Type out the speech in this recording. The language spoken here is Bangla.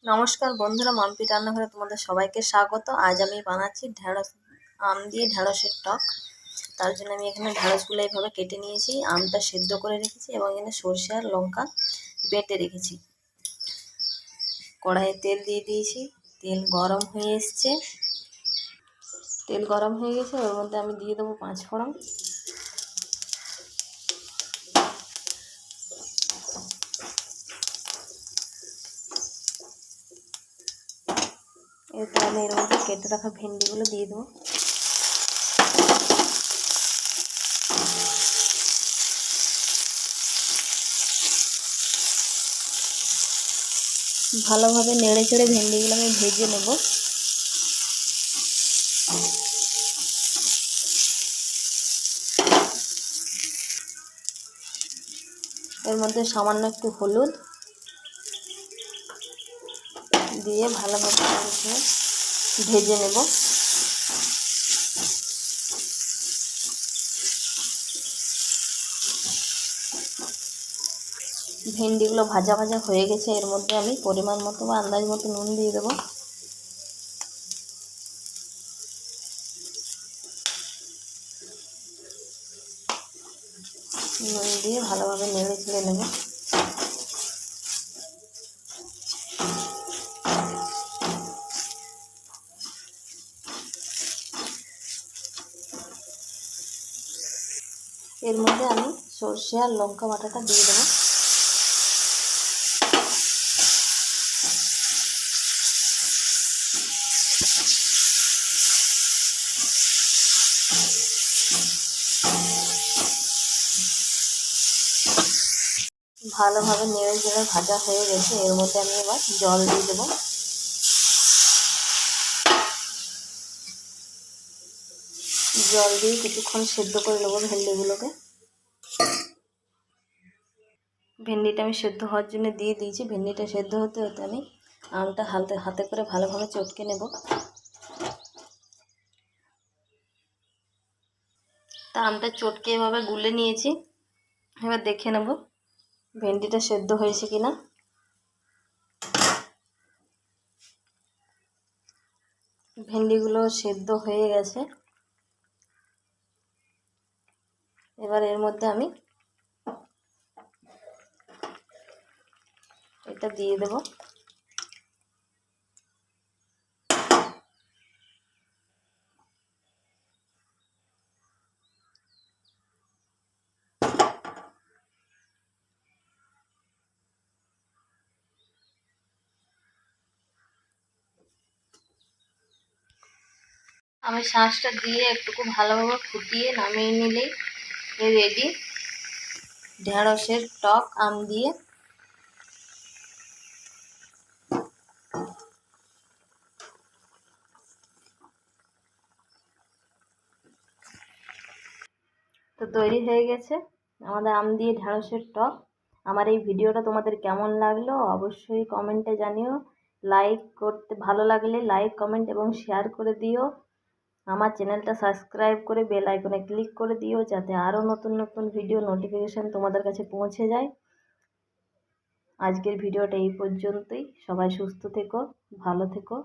নমস্কার বন্ধুরা, মাম্পি রান্নাঘরে তোমাদের সবাইকে স্বাগত। আজ আমি বানাচ্ছি ঢেঁড়স আম দিয়ে ঢেঁড়সের টক। তার জন্য আমি এখানে ঢেঁড়সগুলো এইভাবে কেটে নিয়েছি, আমটা সেদ্ধ করে রেখেছি এবং এখানে সরষে আর লঙ্কা বেটে রেখেছি। কড়াইয়ে তেল দিয়ে দিয়েছি, তেল গরম হয়ে এসছে। তেল গরম হয়ে গেছে, ওর মধ্যে আমি দিয়ে দেবো 5 ফোড়ন। এরপর আমি এর মধ্যে কেটে রাখা ভেন্ডিগুলো দিয়ে দেবো। ভালোভাবে নেড়ে চেড়ে ভেন্ডিগুলো আমি ভেজে নেব। এর মধ্যে সামান্য একটু হলুদ দিয়ে ভালোভাবে ভেজে নেব। ভেন্ডিগুলো ভাজা ভাজা হয়ে গেছে, এর মধ্যে আমি পরিমাণ মতো বা আন্দাজ মতো নুন দিয়ে দেবো। নুন দিয়ে ভালোভাবে নেড়ে চেড়ে নেব। এর মধ্যে আমি সরষে আর লঙ্কা বাটাটা দিয়ে দেবো। ভালোভাবে নেড়ে চেড়ে ভাজা হয়ে গেছে, এর মধ্যে আমি এবার জল দিয়ে দেবো। জল দিয়ে কিছুক্ষণ সেদ্ধ করে নেবো ভেন্ডিগুলোকে। ভেন্ডিটা আমি সেদ্ধ হওয়ার জন্য দিয়ে দিয়েছি। ভেন্ডিটা সেদ্ধ হতে হতে আমি আমটা হাতে করে ভালোভাবে চটকে নেব। তা আমটা চটকে এভাবে গুলে নিয়েছি। এবার দেখে নেব ভেন্ডিটা সেদ্ধ হয়েছে কিনা। ভেন্ডিগুলো সেদ্ধ হয়ে গেছে। এবার এর মধ্যে আমি এটা দিয়ে দেব। আমি শাঁসটা দিয়ে একটুকু ভালোভাবে ফুটিয়ে নামিয়ে নিলেই রেডি ঢেঁড়সের টক আম দিয়ে। তো তৈরি হয়ে গেছে আমাদের আম দিয়ে ঢেঁড়সের টক। আমার এই ভিডিওটা তোমাদের কেমন লাগলো অবশ্যই কমেন্টে জানিও। লাইক করতে, ভালো লাগলে লাইক কমেন্ট এবং শেয়ার করে দিও। আমার চ্যানেলটা সাবস্ক্রাইব করে বেল আইকনে ক্লিক করে দিও, যাতে আরও নতুন নতুন ভিডিও নোটিফিকেশান তোমাদের কাছে পৌঁছে যায়। আজকের ভিডিওটা এই পর্যন্তই। সবাই সুস্থ থেকো, ভালো থেকো।